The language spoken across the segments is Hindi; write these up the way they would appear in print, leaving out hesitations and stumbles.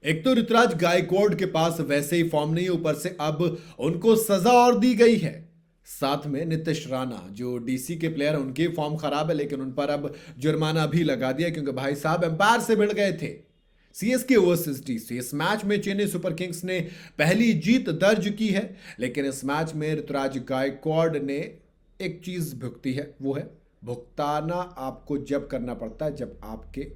एक तो ऋतुराज गायकवाड़ के पास वैसे ही फॉर्म नहीं, ऊपर से अब उनको सजा और दी गई है। साथ में नीतीश राणा जो डीसी के प्लेयर हैं, उनकी फॉर्म खराब है, लेकिन उन पर अब जुर्माना भी लगा दिया क्योंकि भाई साहब एम्पायर से भिड़ गए थे। सीएसके वर्सेस डीसी, इस मैच में चेन्नई सुपर किंग्स ने पहली जीत दर्ज की है, लेकिन इस मैच में ऋतुराज गायकवाड़ ने एक चीज भुगती है, वो है भुगताना आपको जब करना पड़ता है जब आपके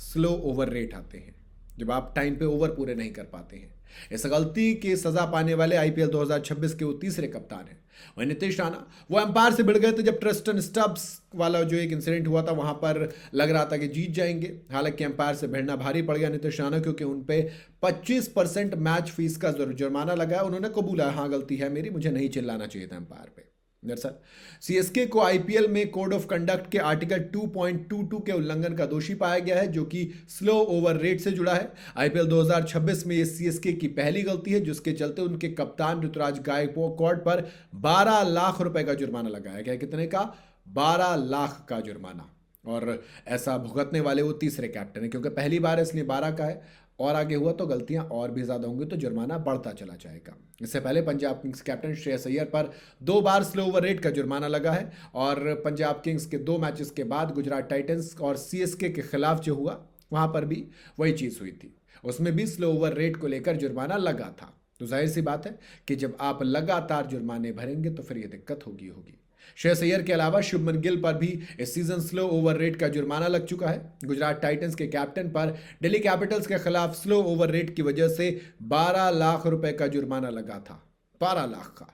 स्लो ओवर रेट आते हैं, जब आप टाइम पे ओवर पूरे नहीं कर पाते हैं। इस गलती की सजा पाने वाले आईपीएल 2026 के वो तीसरे कप्तान हैं। वहीं नीतीश राणा वो एम्पायर से भिड़ गए थे जब ट्रिस्टन स्टब्स वाला जो एक इंसिडेंट हुआ था, वहां पर लग रहा था कि जीत जाएंगे। हालांकि एम्पायर से भिड़ना भारी पड़ गया नीतीश राणा, क्योंकि उन पे 25% मैच फीस का जुर्माना लगा है। उन्होंने कबूला, हाँ गलती है मेरी, मुझे नहीं चिल्लाना चाहिए था एम्पायर पे। दरअसल सीएसके को आईपीएल में कोड ऑफ कंडक्ट के आर्टिकल 2.22 के उल्लंघन का दोषी पाया गया है, जो कि स्लो ओवर रेट से जुड़ा है। आईपीएल 2026 में ये सीएसके की पहली गलती है, जिसके चलते उनके कप्तान ऋतुराज गायकवाड़ पर 12 लाख रुपए का जुर्माना लगाया गया। कितने का? 12 लाख का जुर्माना। और ऐसा भुगतने वाले वो तीसरे कैप्टन है, क्योंकि पहली बार इसलिए 12 का है, और आगे हुआ तो गलतियां और भी ज्यादा होंगी तो जुर्माना बढ़ता चला जाएगा। इससे पहले पंजाब किंग्स कैप्टन श्रेयस अय्यर पर 2 बार स्लो ओवर रेट का जुर्माना लगा है, और पंजाब किंग्स के 2 मैचेस के बाद गुजरात टाइटंस और सीएसके के खिलाफ जो हुआ, वहां पर भी वही चीज हुई थी। उसमें भी स्लो ओवर रेट को लेकर जुर्माना लगा था। तो जाहिर सी बात है कि जब आप लगातार जुर्माने भरेंगे तो फिर यह दिक्कत होगी होगी। श्रेयस अय्यर के अलावा शुभमन गिल पर भी इस सीजन स्लो ओवर रेट का जुर्माना लग चुका है। गुजरात टाइटंस के कैप्टन पर दिल्ली कैपिटल्स के खिलाफ स्लो ओवर रेट की वजह से 12 लाख रुपए का जुर्माना लगा था। 12 लाख का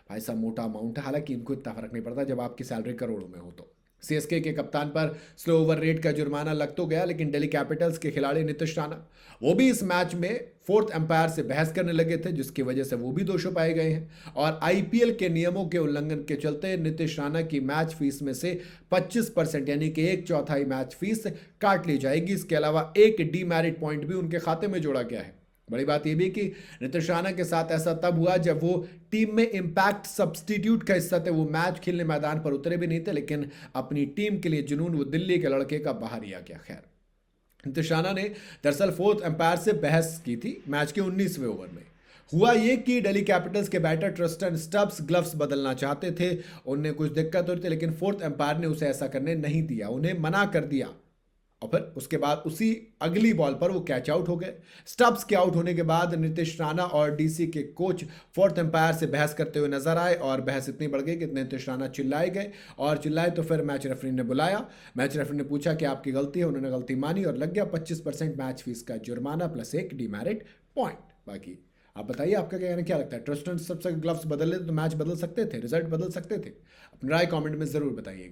भाई साहब मोटा अमाउंट है। हालांकि इनको इतना फर्क नहीं पड़ता जब आपकी सैलरी करोड़ों में हो तो। सीएसके के कप्तान पर स्लो ओवर रेट का जुर्माना लग तो गया, लेकिन दिल्ली कैपिटल्स के खिलाड़ी नीतीश राणा वो भी इस मैच में फोर्थ एम्पायर से बहस करने लगे थे, जिसकी वजह से वो भी दोषी पाए गए हैं। और आईपीएल के नियमों के उल्लंघन के चलते नीतीश राणा की मैच फीस में से 25% यानी कि 1/4 मैच फीस काट ली जाएगी। इसके अलावा एक डीमेरिट पॉइंट भी उनके खाते में जोड़ा गया है। बड़ी बात यह भी कि नीतीश राणा के साथ ऐसा तब हुआ जब वो टीम में इंपैक्ट सब्स्टिट्यूट का हिस्सा थे। वो मैच खेलने मैदान पर उतरे भी नहीं थे, लेकिन अपनी टीम के लिए जुनून वो दिल्ली के लड़के का बाहर ही आ गया। खैर, नीतीश राणा ने दरअसल फोर्थ एम्पायर से बहस की थी मैच के 19वें ओवर में। हुआ ये कि दिल्ली कैपिटल्स के बैटर ट्रिस्टन स्टब्स ग्लव्स बदलना चाहते थे, उन्हें कुछ दिक्कत हो रही थी, लेकिन फोर्थ एम्पायर ने उसे ऐसा करने नहीं दिया, उन्हें मना कर दिया। और फिर उसके बाद उसी अगली बॉल पर वो कैच आउट हो गए। स्टब्स के आउट होने के बाद नीतीश राणा और डीसी के कोच फोर्थ एम्पायर से बहस करते हुए नजर आए, और बहस इतनी बढ़ गई कि नीतीश राणा चिल्लाए गए, और चिल्लाए तो फिर मैच रेफरी ने बुलाया। मैच रेफरी ने पूछा कि आपकी गलती है, उन्होंने गलती मानी और लग गया 25% मैच फीस का जुर्माना प्लस एक डीमेरिट पॉइंट। बाकी आप बताइए, आपका क्या लगता है? ट्रिस्टन स्टब्स के ग्लव्स बदल लेते तो मैच बदल सकते थे, रिजल्ट बदल सकते थे? अपनी राय कमेंट में जरूर बताइएगा।